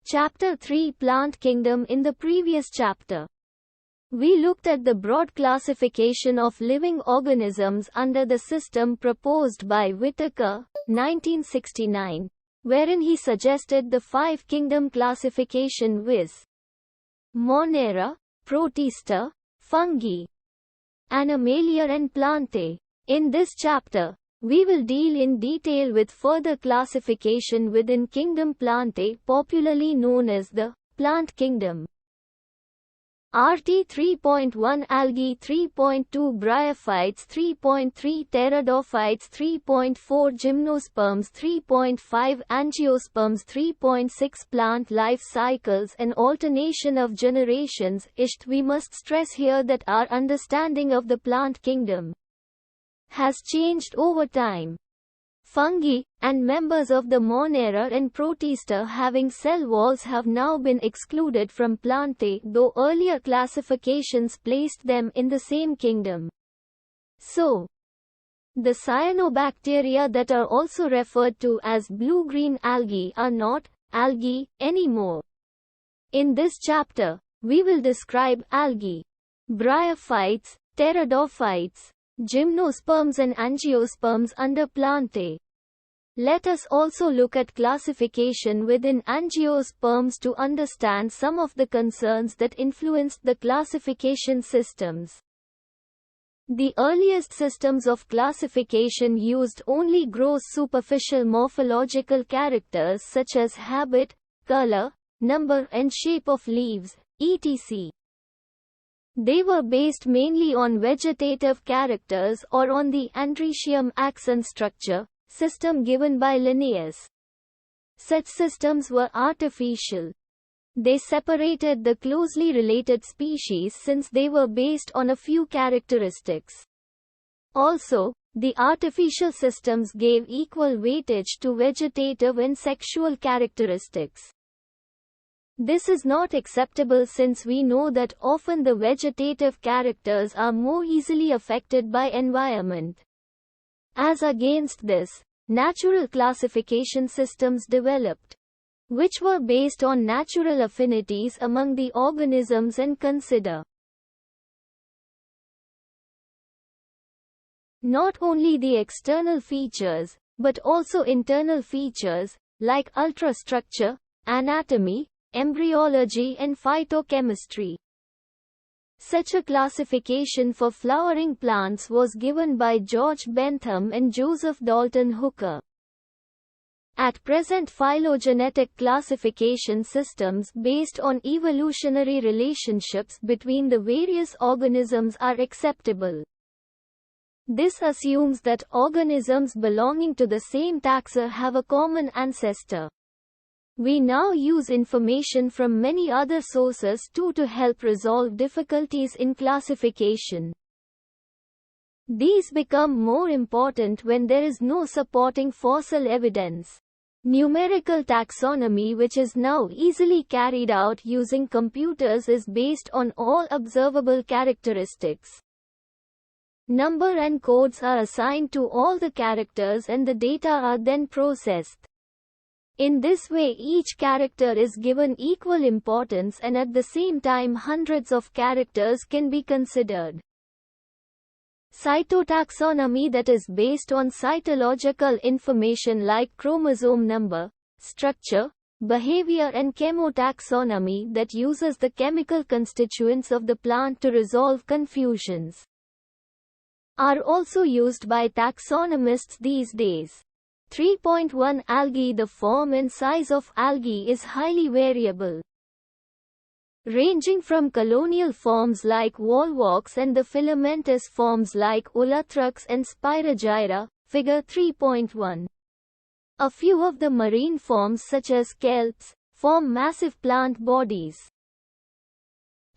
Chapter 3 Plant Kingdom. In the previous chapter, we looked at the broad classification of living organisms under the system proposed by Whittaker, 1969, wherein he suggested the five-kingdom classification viz. Monera, Protista, Fungi, Animalia and Plantae. In this chapter, we will deal in detail with further classification within kingdom Plantae, popularly known as the plant kingdom. RT 3.1 Algae 3.2 Bryophytes 3.3 Pteridophytes 3.4 Gymnosperms 3.5 Angiosperms 3.6 Plant life cycles and alternation of generations. We must stress here that our understanding of the plant kingdom has changed over time. Fungi, and members of the Monera and Protista having cell walls have now been excluded from Plantae, though earlier classifications placed them in the same kingdom. So, the cyanobacteria that are also referred to as blue-green algae are not algae anymore. In this chapter, we will describe algae, bryophytes, pteridophytes, gymnosperms and angiosperms under Plantae. Let us also look at classification within angiosperms to understand some of the concerns that influenced the classification systems. The earliest systems of classification used only gross superficial morphological characters such as habit, color, number and shape of leaves, etc. They were based mainly on vegetative characters or on the andrecium axon structure system given by Linnaeus. Such systems were artificial. They separated the closely related species since they were based on a few characteristics. Also, the artificial systems gave equal weightage to vegetative and sexual characteristics. This is not acceptable since we know that often the vegetative characters are more easily affected by environment. As against this, natural classification systems developed, which were based on natural affinities among the organisms and consider not only the external features, but also internal features, like ultrastructure, anatomy, embryology and phytochemistry. Such a classification for flowering plants was given by George Bentham and Joseph Dalton Hooker. At present, phylogenetic classification systems based on evolutionary relationships between the various organisms are acceptable. This assumes that organisms belonging to the same taxa have a common ancestor. We now use information from many other sources too to help resolve difficulties in classification. These become more important when there is no supporting fossil evidence. Numerical taxonomy, which is now easily carried out using computers, is based on all observable characteristics. Number and codes are assigned to all the characters and the data are then processed. In this way, each character is given equal importance and at the same time hundreds of characters can be considered. Cytotaxonomy, that is based on cytological information like chromosome number, structure, behavior, and chemotaxonomy, that uses the chemical constituents of the plant to resolve confusions, are also used by taxonomists these days. 3.1 Algae. The form and size of algae is highly variable, ranging from colonial forms like volvox and the filamentous forms like Ulathrax and Spirogyra, figure 3.1. A few of the marine forms such as kelps form massive plant bodies.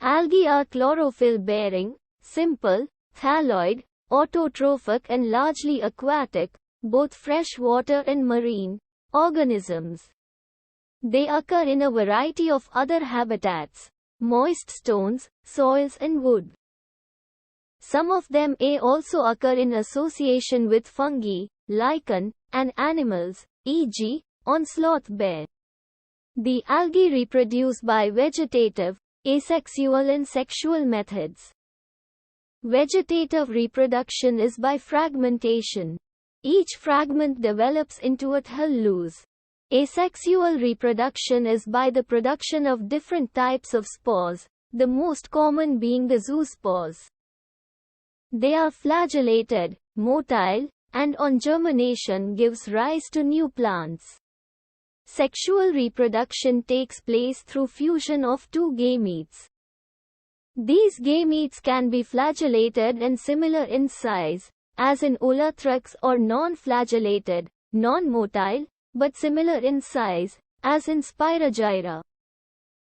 Algae are chlorophyll-bearing, simple, thalloid, autotrophic and largely aquatic, both freshwater and marine organisms. They occur in a variety of other habitats, moist stones, soils and wood. Some of them may also occur in association with fungi, lichen, and animals, e.g., on sloth bear. The algae reproduce by vegetative, asexual and sexual methods. Vegetative reproduction is by fragmentation. Each fragment develops into a thallus. Asexual reproduction is by the production of different types of spores, the most common being the zoospores. They are flagellated, motile, and on germination gives rise to new plants. Sexual reproduction takes place through fusion of two gametes. These gametes can be flagellated and similar in size, as in Ulathrax, or non-flagellated, non-motile, but similar in size, as in Spirogyra.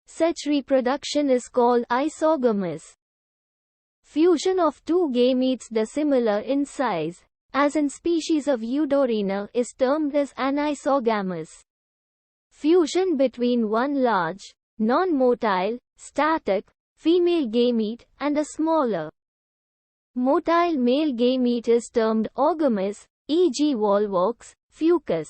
Such reproduction is called isogamous. Fusion of two gametes dissimilar in size, as in species of Eudorina, is termed as anisogamous. Fusion between one large, non-motile, static, female gamete and a smaller, motile male gamete is termed ogamous, e.g. volvox, fucus.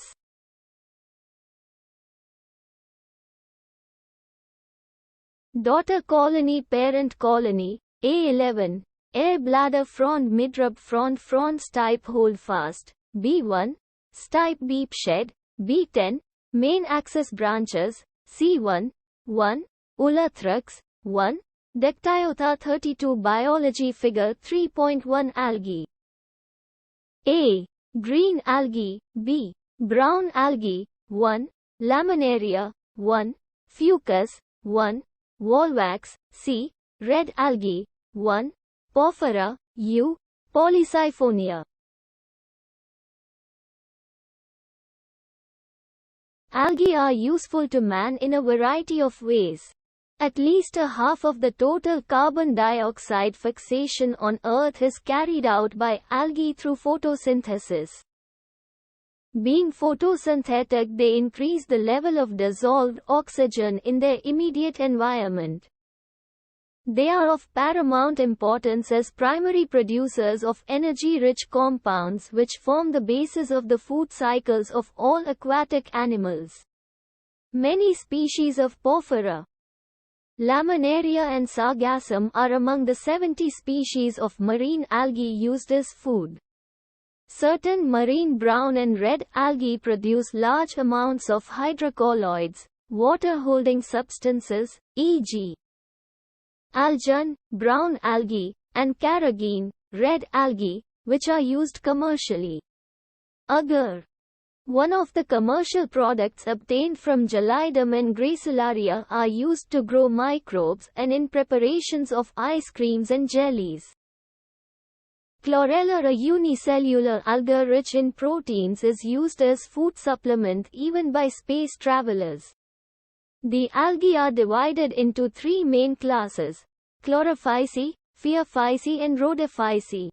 Daughter colony, parent colony, A11, air bladder frond midrub frond fronds type holdfast, B1, stipe beep shed, B10, main axis branches, C1, 1, Ulathrax, 1, Dactyotha 32 Biology Figure 3.1 Algae. A. Green algae, B. Brown algae, 1, Laminaria, 1, Fucus, 1, Volvax, C. Red algae, 1, Porphyra, U. Polysiphonia. Algae are useful to man in a variety of ways. At least a half of the total carbon dioxide fixation on Earth is carried out by algae through photosynthesis. Being photosynthetic, they increase the level of dissolved oxygen in their immediate environment. They are of paramount importance as primary producers of energy-rich compounds which form the basis of the food cycles of all aquatic animals. Many species of Porphyra, Laminaria and Sargassum are among the 70 species of marine algae used as food. Certain marine brown and red algae produce large amounts of hydrocolloids, water-holding substances, e.g. algin, brown algae, and carrageenan, red algae, which are used commercially. Agar, one of the commercial products obtained from Gelidum and Gracilaria, are used to grow microbes and in preparations of ice creams and jellies. Chlorella, a unicellular alga rich in proteins, is used as food supplement even by space travelers. The algae are divided into three main classes: Chlorophyceae, Phaeophyceae and Rhodophyceae.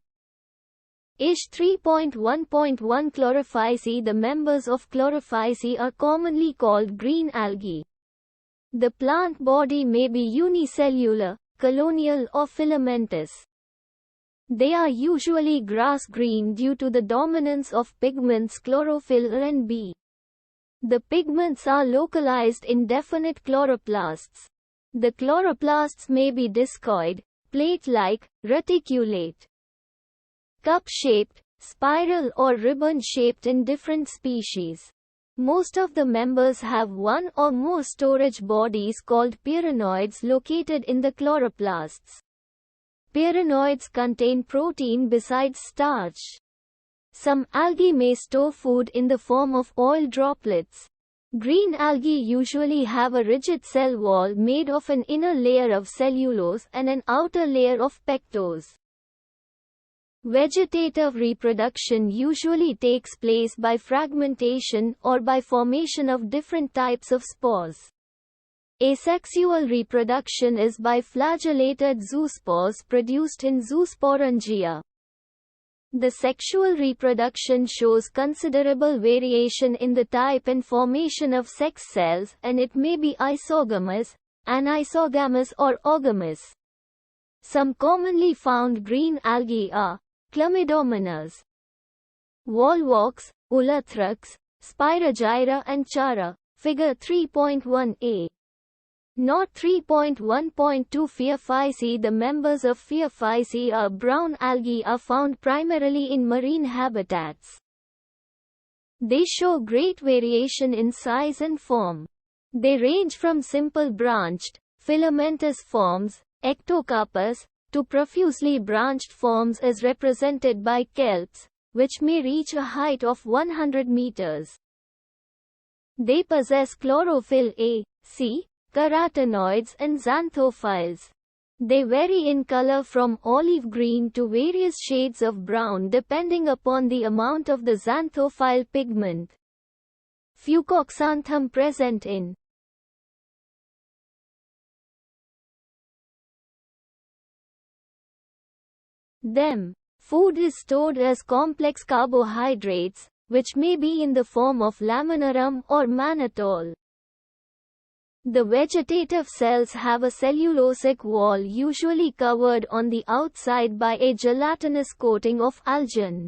Ish 3.1.1 Chlorophyceae. The members of Chlorophyceae are commonly called green algae. The plant body may be unicellular, colonial or filamentous. They are usually grass-green due to the dominance of pigments chlorophyll A and B. The pigments are localized in definite chloroplasts. The chloroplasts may be discoid, plate-like, reticulate, cup-shaped, spiral or ribbon-shaped in different species. Most of the members have one or more storage bodies called pyrenoids located in the chloroplasts. Pyrenoids contain protein besides starch. Some algae may store food in the form of oil droplets. Green algae usually have a rigid cell wall made of an inner layer of cellulose and an outer layer of pectose. Vegetative reproduction usually takes place by fragmentation or by formation of different types of spores. Asexual reproduction is by flagellated zoospores produced in zoosporangia. The sexual reproduction shows considerable variation in the type and formation of sex cells, and it may be isogamous, anisogamous or ogamous. Some commonly found green algae are Chlamydomonas, Volvox, Ulathrax, Spirogyra and Chara, Figure 3.1a. Not 3.1.2 Phaeophyceae. The members of Phaeophyceae or brown algae are found primarily in marine habitats. They show great variation in size and form. They range from simple branched, filamentous forms, ectocarpus, to profusely branched forms as represented by kelps, which may reach a height of 100 meters. They possess chlorophyll A, C, carotenoids and xanthophyls. They vary in color from olive green to various shades of brown depending upon the amount of the xanthophyll pigment. Fucoxanthem present in them. Food is stored as complex carbohydrates, which may be in the form of laminarum or mannitol. The vegetative cells have a cellulosic wall usually covered on the outside by a gelatinous coating of algin.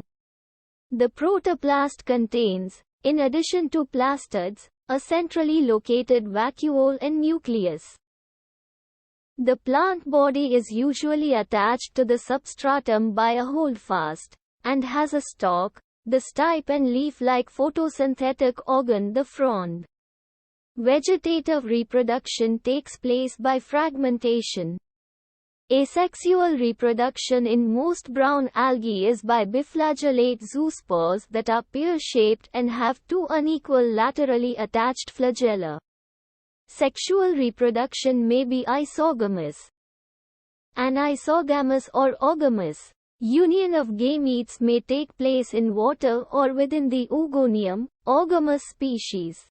The protoplast contains, in addition to plastids, a centrally located vacuole and nucleus. The plant body is usually attached to the substratum by a holdfast, and has a stalk, the stipe, and leaf-like photosynthetic organ, the frond. Vegetative reproduction takes place by fragmentation. Asexual reproduction in most brown algae is by biflagellate zoospores that are pear-shaped and have two unequal laterally attached flagella. Sexual reproduction may be isogamous, anisogamous or ogamous. Union of gametes may take place in water or within the oogonium, ogamous species.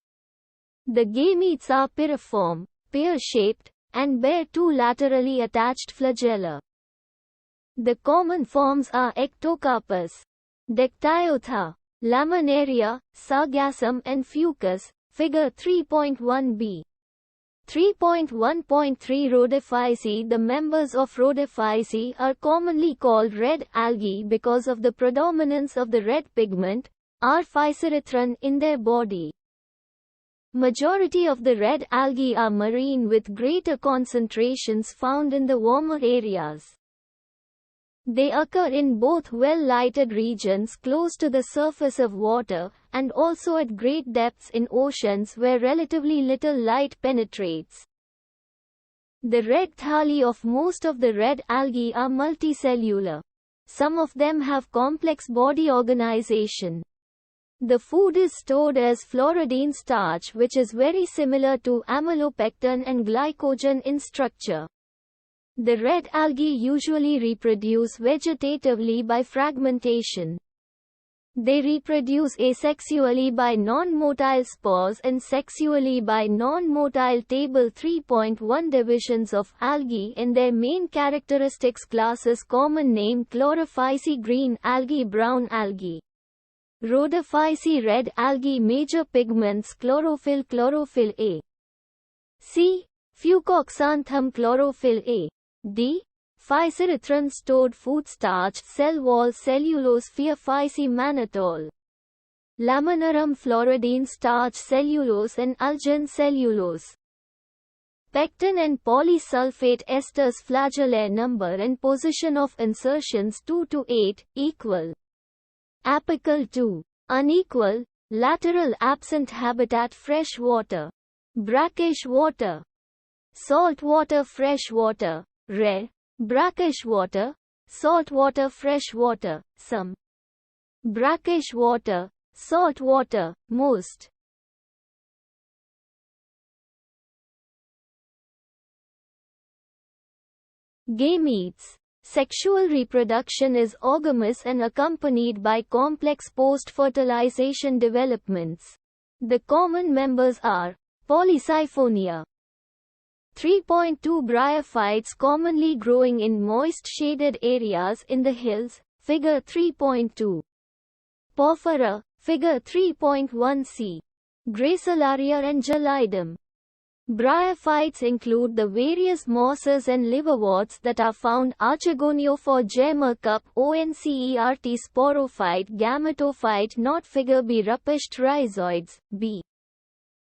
The gametes are piriform, pear-shaped, and bear two laterally attached flagella. The common forms are ectocarpus, Dictyotha, Laminaria, Sargassum and Fucus, figure 3.1b. 3.1.3 Rhodophyceae. The members of Rhodophyceae are commonly called red algae because of the predominance of the red pigment, R-phycerythrin, in their body. Majority of the red algae are marine with greater concentrations found in the warmer areas. They occur in both well-lighted regions close to the surface of water, and also at great depths in oceans where relatively little light penetrates. The red thalli of most of the red algae are multicellular. Some of them have complex body organization. The food is stored as floridine starch, which is very similar to amylopectin and glycogen in structure. The red algae usually reproduce vegetatively by fragmentation. They reproduce asexually by non-motile spores and sexually by non-motile. Table 3.1 Divisions of algae in their main characteristics. Classes. Common name: Chlorophyceae, green algae, brown algae. Rhodophyceae, red algae. Major pigments: chlorophyll, chlorophyll A, C, fucoxanthem, chlorophyll A, D, phycerythrin, stored food starch, cell wall, cellulose, Phaeophyceae, mannitol, laminarum, floridine starch, cellulose and algin, cellulose. Pectin and polysulfate esters. Flagellae number and position of insertions 2 to 8, equal. Apical 2. Unequal, lateral, absent. Habitat: fresh water, brackish water, salt water, fresh water, rare, brackish water, salt water, fresh water, some, brackish water, salt water, most. Gametes. Sexual reproduction is ogamous and accompanied by complex post-fertilization developments. The common members are Polysiphonia. 3.2 Bryophytes, commonly growing in moist shaded areas in the hills, figure 3.2. Porphyra, figure 3.1c. Gracilaria and Gelidum. Bryophytes include the various mosses and liverworts that are found. Archegoniophore, Germercup, Oncert, Sporophyte, Gametophyte. Not figure B. Ruppished rhizoids, B.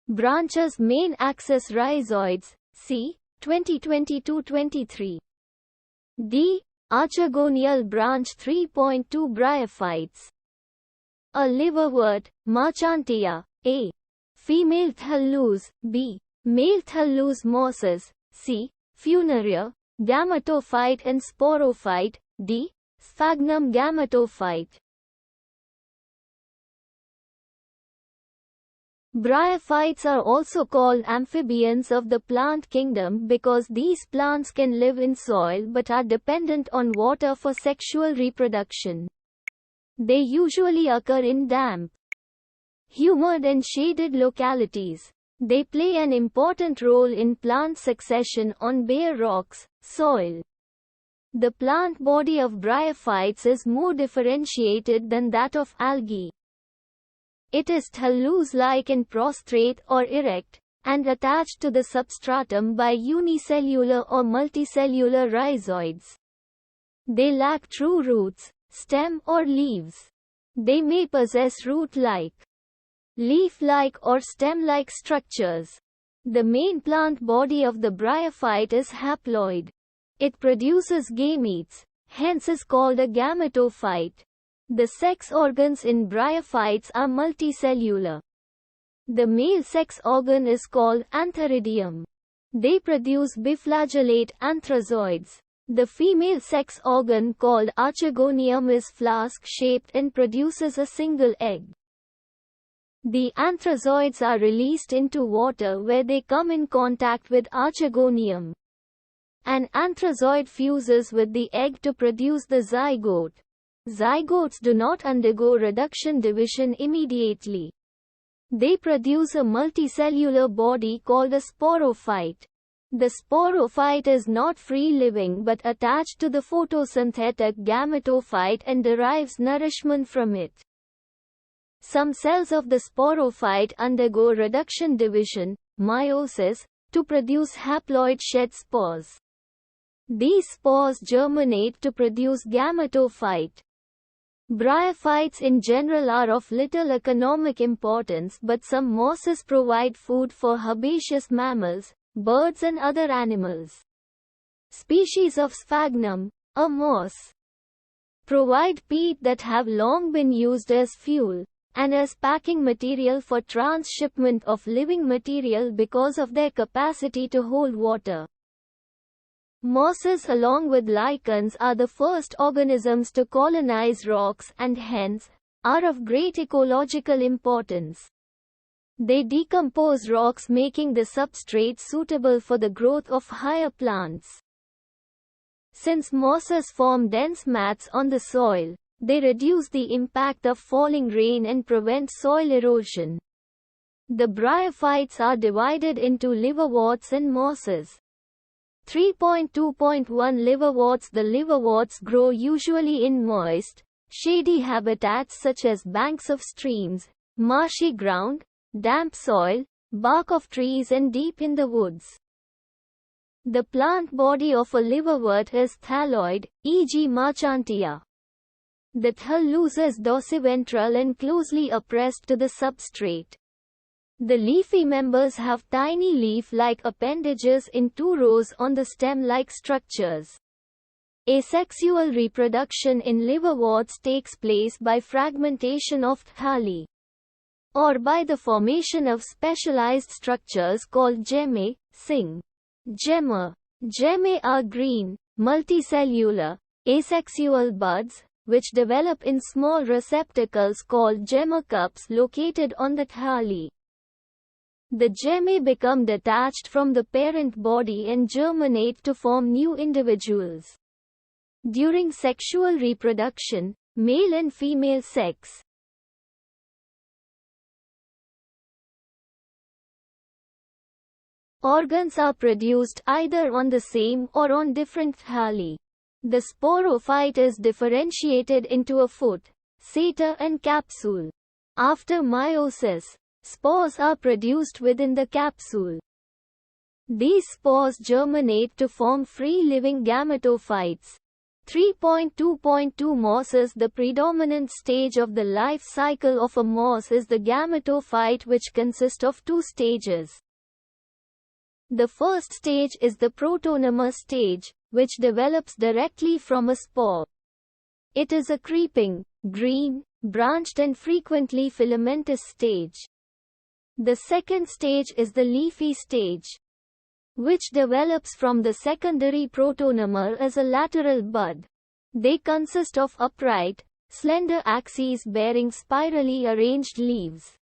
Branches main axis rhizoids. C. 2022-23. D. Archegonial branch 3.2 bryophytes. A liverwort, Marchantia. A. Female thallus. B. Male thallus mosses. C. Funaria, gametophyte and sporophyte. D. Sphagnum gametophyte. Bryophytes are also called amphibians of the plant kingdom because these plants can live in soil but are dependent on water for sexual reproduction. They usually occur in damp, humid and shaded localities. They play an important role in plant succession on bare rocks, soil. The plant body of bryophytes is more differentiated than that of algae. It is thallus-like and prostrate or erect, and attached to the substratum by unicellular or multicellular rhizoids. They lack true roots, stem or leaves. They may possess root-like, leaf-like or stem-like structures. The main plant body of the bryophyte is haploid. It produces gametes, hence is called a gametophyte. The sex organs in bryophytes are multicellular. The male sex organ is called antheridium. They produce biflagellate anthrazoids. The female sex organ called archegonium is flask-shaped and produces a single egg. The anthrazoids are released into water where they come in contact with archegonium. An anthrazoid fuses with the egg to produce the zygote. Zygotes do not undergo reduction division immediately. They produce a multicellular body called a sporophyte. The sporophyte is not free-living but attached to the photosynthetic gametophyte and derives nourishment from it. Some cells of the sporophyte undergo reduction division, meiosis, to produce haploid shed spores. These spores germinate to produce gametophyte. Bryophytes in general are of little economic importance, but some mosses provide food for herbaceous mammals, birds and other animals. Species of sphagnum, a moss, provide peat that have long been used as fuel, and as packing material for transshipment of living material because of their capacity to hold water. Mosses along with lichens are the first organisms to colonize rocks and hence, are of great ecological importance. They decompose rocks making the substrate suitable for the growth of higher plants. Since mosses form dense mats on the soil, they reduce the impact of falling rain and prevent soil erosion. The bryophytes are divided into liverworts and mosses. 3.2.1 Liverworts. The liverworts grow usually in moist, shady habitats such as banks of streams, marshy ground, damp soil, bark of trees and deep in the woods. The plant body of a liverwort is thalloid, e.g. Marchantia. The thallus is dorsiventral and closely oppressed to the substrate. The leafy members have tiny leaf-like appendages in two rows on the stem-like structures. Asexual reproduction in liverworts takes place by fragmentation of thalli, or by the formation of specialized structures called gemmae, sing. Gemma. Gemmae are green, multicellular, asexual buds, which develop in small receptacles called gemma cups located on the thalli. The gemmae become detached from the parent body and germinate to form new individuals. During sexual reproduction, male and female sex organs are produced either on the same or on different thalli. The sporophyte is differentiated into a foot, seta and capsule. After meiosis, spores are produced within the capsule. These spores germinate to form free-living gametophytes. 3.2.2 Mosses. The predominant stage of the life cycle of a moss is the gametophyte, which consists of two stages. The first stage is the protonomer stage, which develops directly from a spore. It is a creeping, green, branched and frequently filamentous stage. The second stage is the leafy stage, which develops from the secondary protonomer as a lateral bud. They consist of upright, slender axes bearing spirally arranged leaves.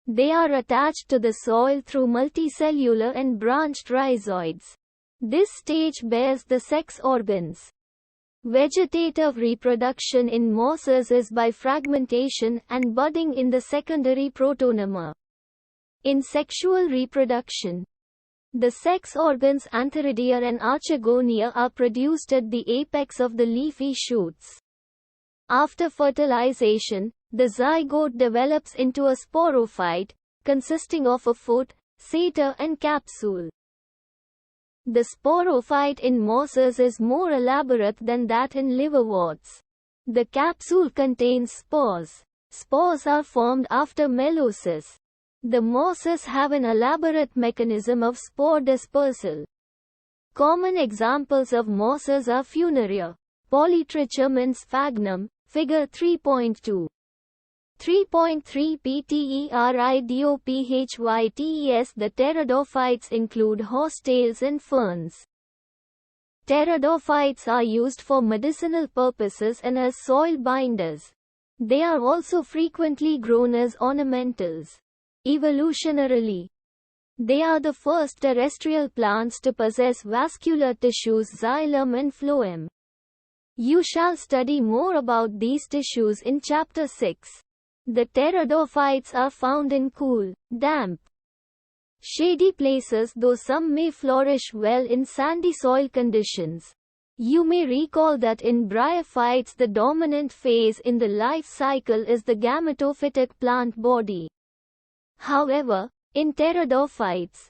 They are attached to the soil through multicellular and branched rhizoids. This stage bears the sex organs. Vegetative reproduction in mosses is by fragmentation and budding in the secondary protonomer. In sexual reproduction, the sex organs antheridia and archegonia are produced at the apex of the leafy shoots. After fertilization, the zygote develops into a sporophyte, consisting of a foot, seta and capsule. The sporophyte in mosses is more elaborate than that in liverworts. The capsule contains spores. Spores are formed after meiosis. The mosses have an elaborate mechanism of spore dispersal. Common examples of mosses are Funaria, Polytrichum and Sphagnum, figure 3.2. 3.3 Pteridophytes. The pteridophytes include horsetails and ferns. Pteridophytes are used for medicinal purposes and as soil binders. They are also frequently grown as ornamentals. Evolutionarily, they are the first terrestrial plants to possess vascular tissues, xylem and phloem. You shall study more about these tissues in Chapter 6. The pteridophytes are found in cool, damp, shady places, though some may flourish well in sandy soil conditions. You may recall that in bryophytes the dominant phase in the life cycle is the gametophytic plant body. However, in pteridophytes,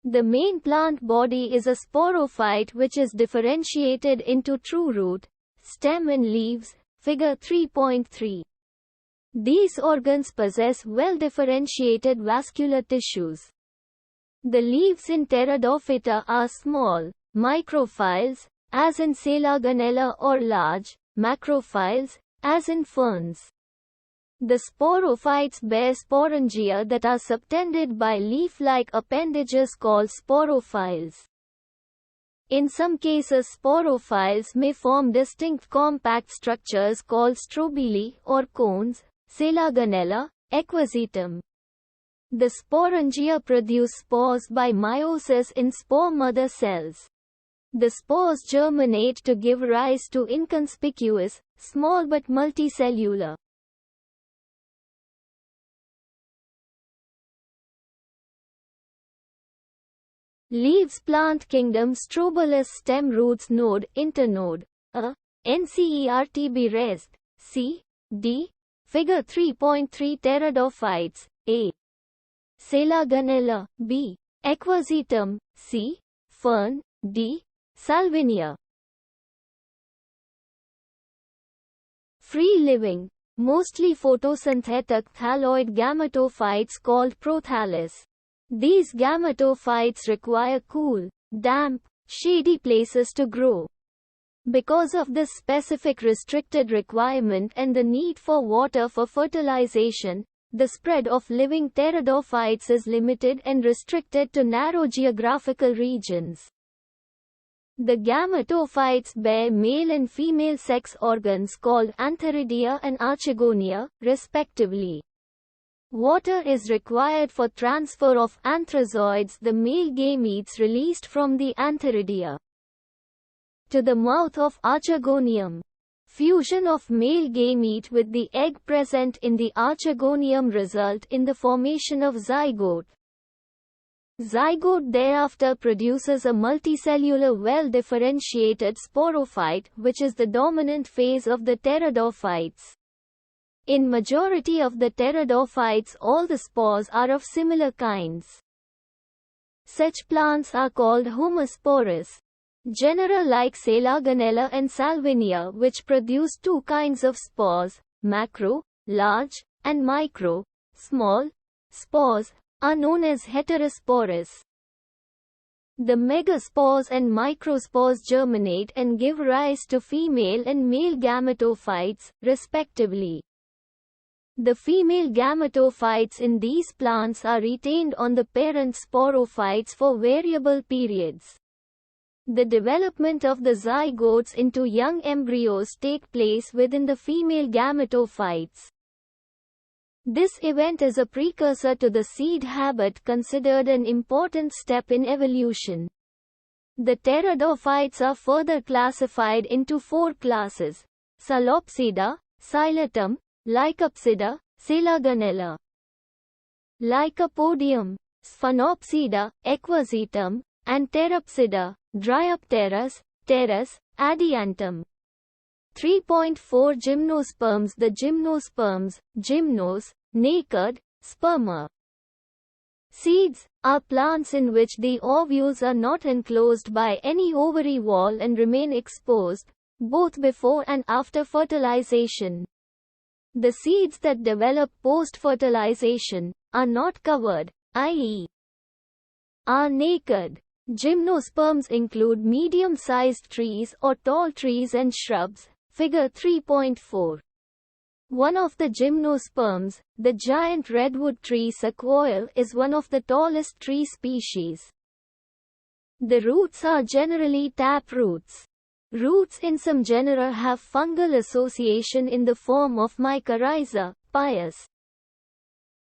the main plant body is a sporophyte which is differentiated into true root, stem and leaves, figure 3.3. These organs possess well-differentiated vascular tissues. The leaves in Pteridophyta are small, microphyles, as in Selaganella, or large, macrophyles, as in ferns. The sporophytes bear sporangia that are subtended by leaf-like appendages called sporophyles. In some cases, sporophyles may form distinct compact structures called strobili or cones, Selaganella, equisetum. The sporangia produce spores by meiosis in spore mother cells. The spores germinate to give rise to inconspicuous, small but multicellular leaves. Plant kingdom. Strobolus stem roots node, internode. A. Ncert rest. C. D. Figure 3.3 Pteridophytes. A. Selaganella. B. Equisetum. C. Fern. D. Salvinia. Free-living, mostly photosynthetic thalloid gametophytes called prothallus. These gametophytes require cool, damp, shady places to grow. Because of this specific restricted requirement and the need for water for fertilization, the spread of living pteridophytes is limited and restricted to narrow geographical regions. The gametophytes bear male and female sex organs called antheridia and archegonia, respectively. Water is required for transfer of anthrazoids, the male gametes released from the antheridia, to the mouth of archegonium. Fusion of male gamete with the egg present in the archegonium result in the formation of zygote. Zygote thereafter produces a multicellular well-differentiated sporophyte, which is the dominant phase of the pteridophytes. In majority of the pteridophytes, all the spores are of similar kinds. Such plants are called homosporous. Genera like Selaganella and Salvinia, which produce two kinds of spores, macro, large, and micro, small, spores, are known as heterosporous. The megaspores and microspores germinate and give rise to female and male gametophytes, respectively. The female gametophytes in these plants are retained on the parent sporophytes for variable periods. The development of the zygotes into young embryos take place within the female gametophytes. This event is a precursor to the seed habit, considered an important step in evolution. The pteridophytes are further classified into four classes: Psalopsida, Xylatum, Lycopsida, Selaganella. Lycopodium, Sphenopsida, Equisetum, and Pteropsida, Dryopteras, Pteris, Adiantum. 3.4 Gymnosperms. The gymnosperms, gymnos, naked, sperma. Seeds are plants in which the ovules are not enclosed by any ovary wall and remain exposed, both before and after fertilization. The seeds that develop post-fertilization are not covered, i.e., are naked. Gymnosperms include medium-sized trees or tall trees and shrubs. Figure 3.4. One of the gymnosperms, the giant redwood tree sequoia, is one of the tallest tree species. The roots are generally tap roots. Roots in some genera have fungal association in the form of mycorrhiza, pious,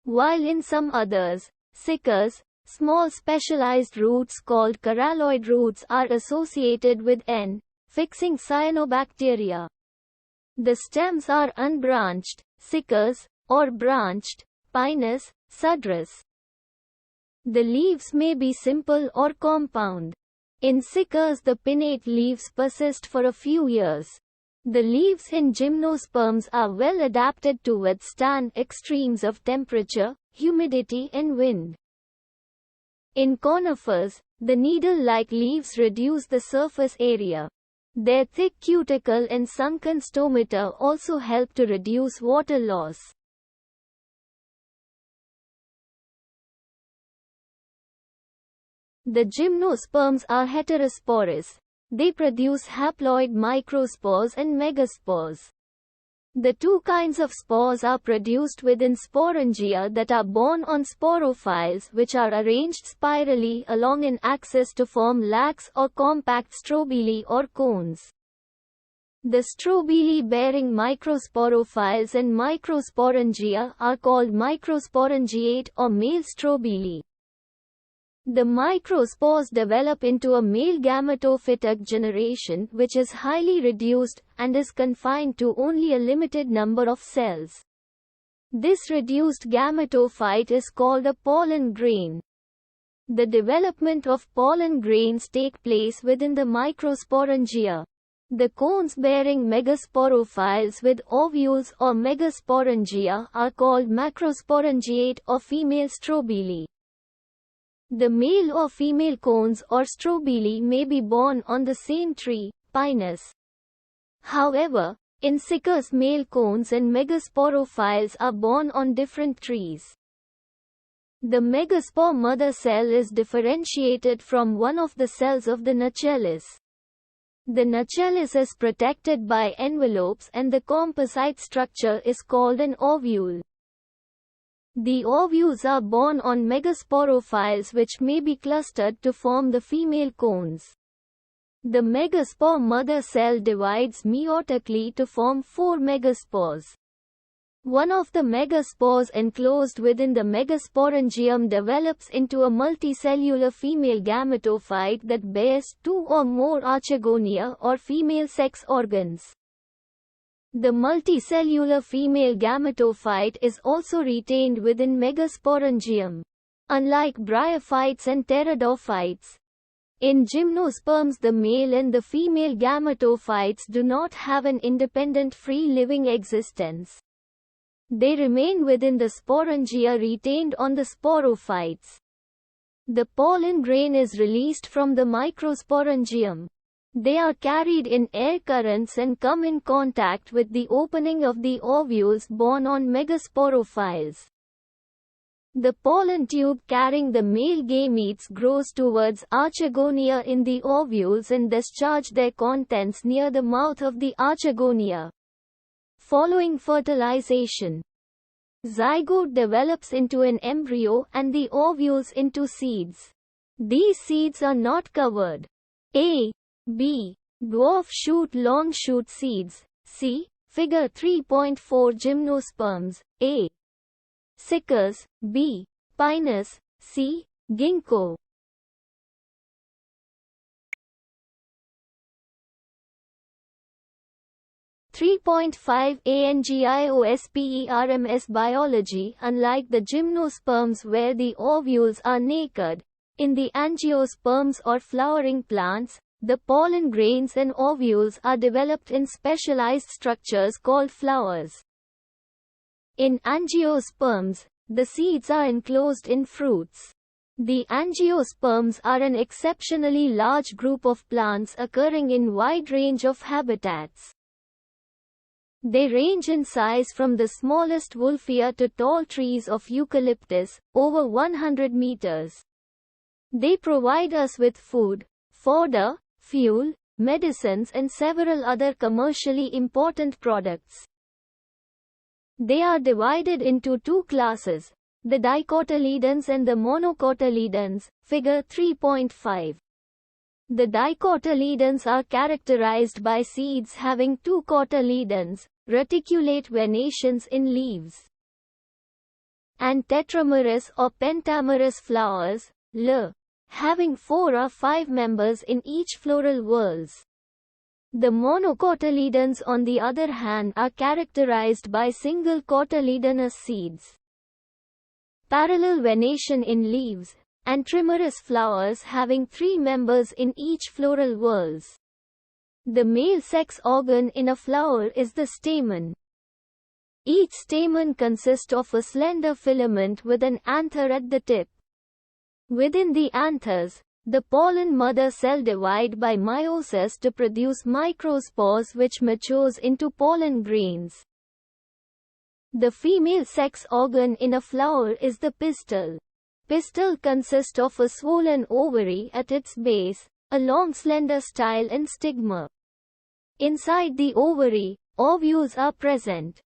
while in some others, siccas, small specialized roots called coralloid roots are associated with N-fixing cyanobacteria. The stems are unbranched, siccas, or branched, pinus, sudras. The leaves may be simple or compound. In siccas, the pinnate leaves persist for a few years. The leaves in gymnosperms are well adapted to withstand extremes of temperature, humidity and wind. In conifers, the needle-like leaves reduce the surface area. Their thick cuticle and sunken stomata also help to reduce water loss. The gymnosperms are heterosporous. They produce haploid microspores and megaspores. The two kinds of spores are produced within sporangia that are borne on sporophyles, which are arranged spirally along an axis to form lax or compact strobili or cones. The strobili-bearing microsporophyles and microsporangia are called microsporangiate or male strobili. The microspores develop into a male gametophytic generation, which is highly reduced, and is confined to only a limited number of cells. This reduced gametophyte is called a pollen grain. The development of pollen grains take place within the microsporangia. The cones bearing megasporophyles with ovules or megasporangia are called macrosporangiate or female strobili. The male or female cones or strobili may be borne on the same tree, pinus. However, in siccas, male cones and megasporophyles are borne on different trees. The megaspore mother cell is differentiated from one of the cells of the nucellus. The nucellus is protected by envelopes and the composite structure is called an ovule. The ovules are borne on megasporophyles which may be clustered to form the female cones. The megaspore mother cell divides meiotically to form 4 megaspores. One of the megaspores enclosed within the megasporangium develops into a multicellular female gametophyte that bears 2 or more archegonia or female sex organs. The multicellular female gametophyte is also retained within megasporangium. Unlike bryophytes and pteridophytes, in gymnosperms the male and the female gametophytes do not have an independent free-living existence. They remain within the sporangia retained on the sporophytes. The pollen grain is released from the microsporangium. They are carried in air currents and come in contact with the opening of the ovules borne on megasporophiles. The pollen tube carrying the male gametes grows towards archegonia in the ovules and discharge their contents near the mouth of the archegonia. Following fertilization, zygote develops into an embryo and the ovules into seeds. These seeds are not covered. A. B. Dwarf shoot long shoot seeds. C. Figure 3.4 Gymnosperms. A. Cycas. B. Pinus. C. Ginkgo. (3.5) Angiosperms biology. Unlike the gymnosperms where the ovules are naked, in the angiosperms or flowering plants, the pollen grains and ovules are developed in specialized structures called flowers. In angiosperms, the seeds are enclosed in fruits. The angiosperms are an exceptionally large group of plants occurring in wide range of habitats. They range in size from the smallest wolffia to tall trees of eucalyptus, over 100 meters. They provide us with food, fodder, fuel, medicines and several other commercially important products. They are divided into two classes, the dicotyledons and the monocotyledons, figure 3.5. The dicotyledons are characterized by seeds having two cotyledons, reticulate venations in leaves, and tetramerous or pentamerous flowers, having 4 or 5 members in each floral whorls. The monocotyledons on the other hand are characterized by single cotyledonous seeds, parallel venation in leaves, and trimerous flowers having 3 members in each floral whorls. The male sex organ in a flower is the stamen. Each stamen consists of a slender filament with an anther at the tip. Within the anthers, the pollen mother cell divides by meiosis to produce microspores which matures into pollen grains. The female sex organ in a flower is the pistil. Pistil consists of a swollen ovary at its base, a long slender style and stigma. Inside the ovary, ovules are present.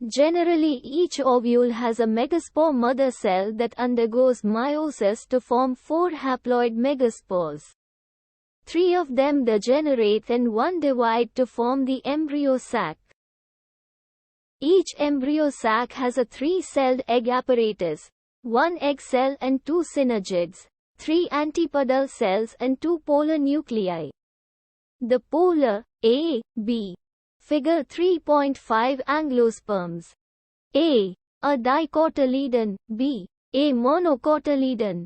Generally each ovule has a megaspore mother cell that undergoes meiosis to form 4 haploid megaspores. 3 of them degenerate and 1 divide to form the embryo sac. Each embryo sac has a 3-celled egg apparatus, 1 egg cell and 2 synergids, 3 antipodal cells and 2 polar nuclei. The polar, A, B. Figure 3.5 Angiosperms. A. A dicotyledon. B. A monocotyledon.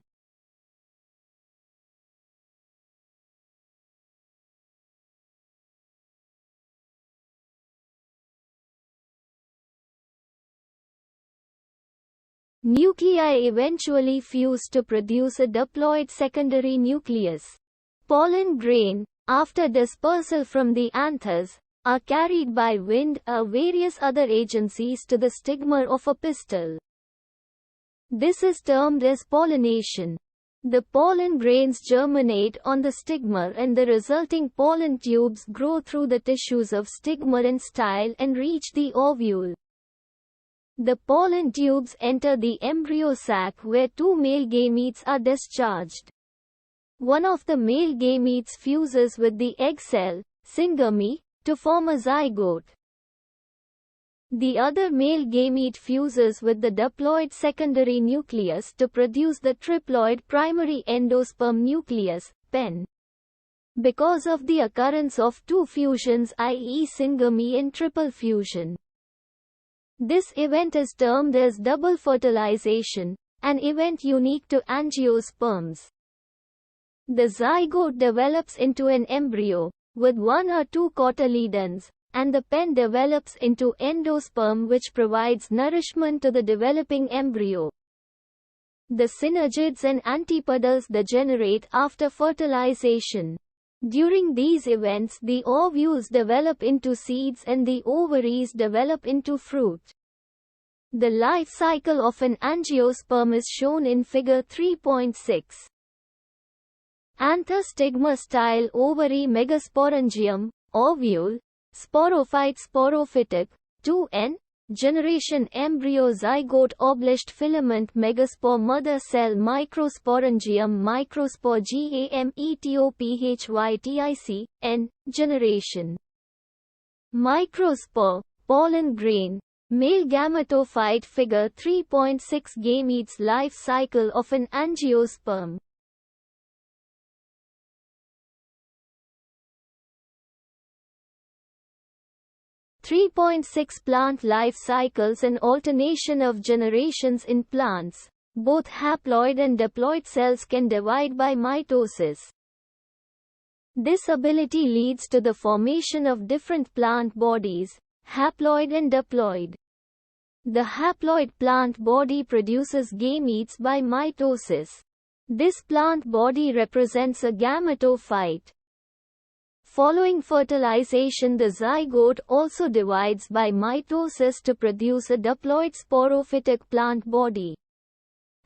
Nuclei eventually fuse to produce a diploid secondary nucleus. Pollen grain, after dispersal from the anthers, are carried by wind or various other agencies to the stigma of a pistil. This is termed as pollination. The pollen grains germinate on the stigma and the resulting pollen tubes grow through the tissues of stigma and style and reach the ovule. The pollen tubes enter the embryo sac where 2 male gametes are discharged. One of the male gametes fuses with the egg cell, syngamy, to form a zygote. The other male gamete fuses with the diploid secondary nucleus to produce the triploid primary endosperm nucleus, pen. Because of the occurrence of 2 fusions, i.e. syngamy and triple fusion. This event is termed as double fertilization, an event unique to angiosperms. The zygote develops into an embryo, with 1 or 2 cotyledons, and the pen develops into endosperm which provides nourishment to the developing embryo. The synergids and antipodals degenerate after fertilization. During these events, the ovules develop into seeds and the ovaries develop into fruit. The life cycle of an angiosperm is shown in figure 3.6. Anthostigma-style ovary megasporangium, ovule, sporophyte sporophytic, 2n, generation embryo zygote obliged filament megaspore mother cell microsporangium microspore gametophytic, n, generation. Microspore, pollen grain, male gametophyte figure 3.6 gametes life cycle of an angiosperm. 3.6 Plant life cycles and alternation of generations in plants. Both haploid and diploid cells can divide by mitosis. This ability leads to the formation of different plant bodies, haploid and diploid. The haploid plant body produces gametes by mitosis. This plant body represents a gametophyte. Following fertilization, the zygote also divides by mitosis to produce a diploid sporophytic plant body.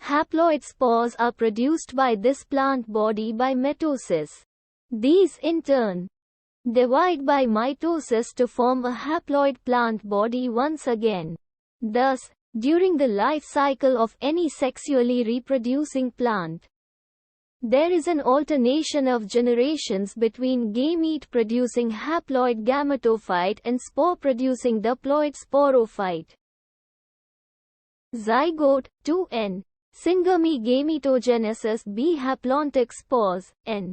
Haploid spores are produced by this plant body by mitosis. These in turn divide by mitosis to form a haploid plant body once again. Thus, during the life cycle of any sexually reproducing plant, there is an alternation of generations between gamete-producing haploid gametophyte and spore-producing diploid sporophyte. Zygote, 2n. Syngamy gametogenesis B. Haplontic spores, n.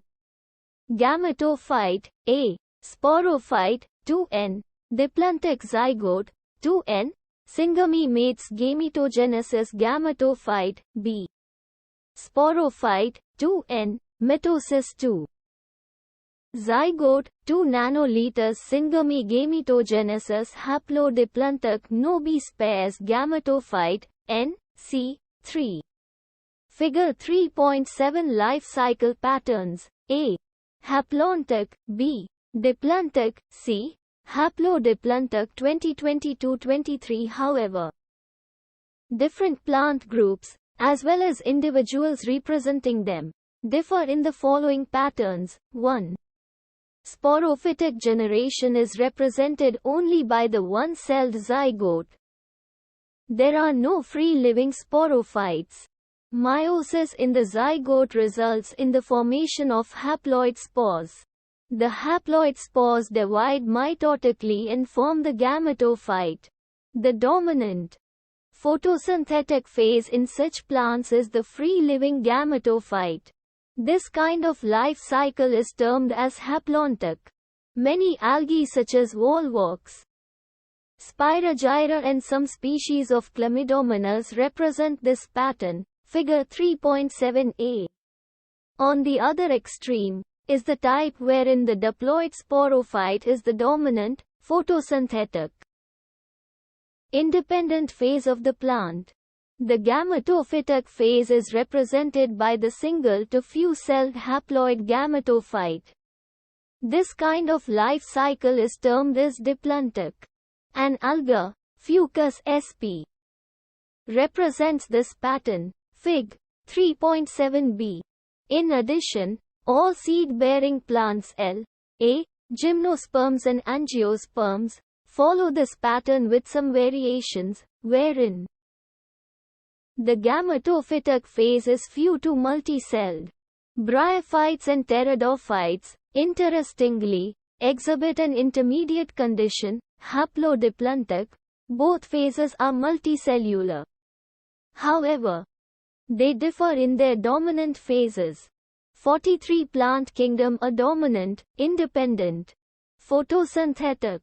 Gametophyte, a. Sporophyte, 2n. Diplantic zygote, 2n. Syngamy mates gametogenesis gametophyte, b. Sporophyte, 2n. Mitosis 2. Zygote, 2 nanoliters. Syngamy gametogenesis haplodiplantic no B spares gametophyte, n. c. 3. Figure 3.7 Life cycle patterns. A. Haplontic, b. Diplantic, c. Haplodiplantic 2022-23. However, different plant groups, as well as individuals representing them, differ in the following patterns. 1. Sporophytic generation is represented only by the one-celled zygote. There are no free-living sporophytes. Meiosis in the zygote results in the formation of haploid spores. The haploid spores divide mitotically and form the gametophyte. The dominant photosynthetic phase in such plants is the free-living gametophyte. This kind of life cycle is termed as haplontic. Many algae such as volvox, Spirogyra and some species of Chlamydomonas represent this pattern. Figure 3.7a. On the other extreme is the type wherein the diploid sporophyte is the dominant, photosynthetic, independent phase of the plant. The gametophytic phase is represented by the single to few-celled haploid gametophyte. This kind of life cycle is termed as diplantic. An alga, Fucus sp. represents this pattern. Fig. 3.7b. In addition, all seed-bearing plants L.A. gymnosperms and angiosperms follow this pattern with some variations, wherein the gametophytic phase is few to multi-celled. Bryophytes and pteridophytes, interestingly, exhibit an intermediate condition, haplodiplantic. Both phases are multicellular. However, they differ in their dominant phases. 43 Plant kingdom. A dominant, independent, photosynthetic,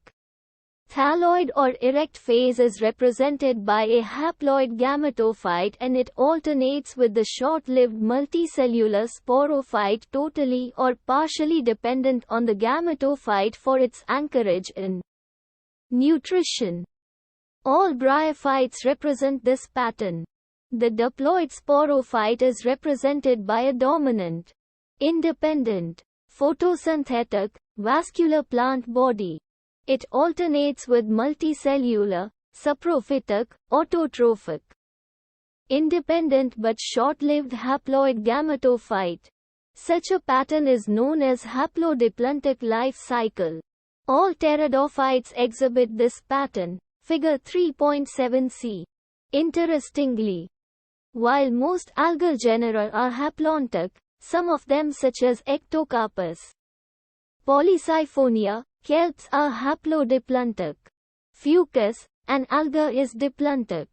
thalloid or erect phase is represented by a haploid gametophyte and it alternates with the short-lived multicellular sporophyte totally or partially dependent on the gametophyte for its anchorage in nutrition. All bryophytes represent this pattern. The diploid sporophyte is represented by a dominant, independent, photosynthetic, vascular plant body. It alternates with multicellular, saprophytic, autotrophic, independent but short-lived haploid gametophyte. Such a pattern is known as haplodiploid life cycle. All pteridophytes exhibit this pattern. Figure 3.7c. Interestingly, while most algal genera are haplontic, some of them such as Ectocarpus, Polysiphonia, kelps are haplodiploid. Fucus, an alga is diplontic.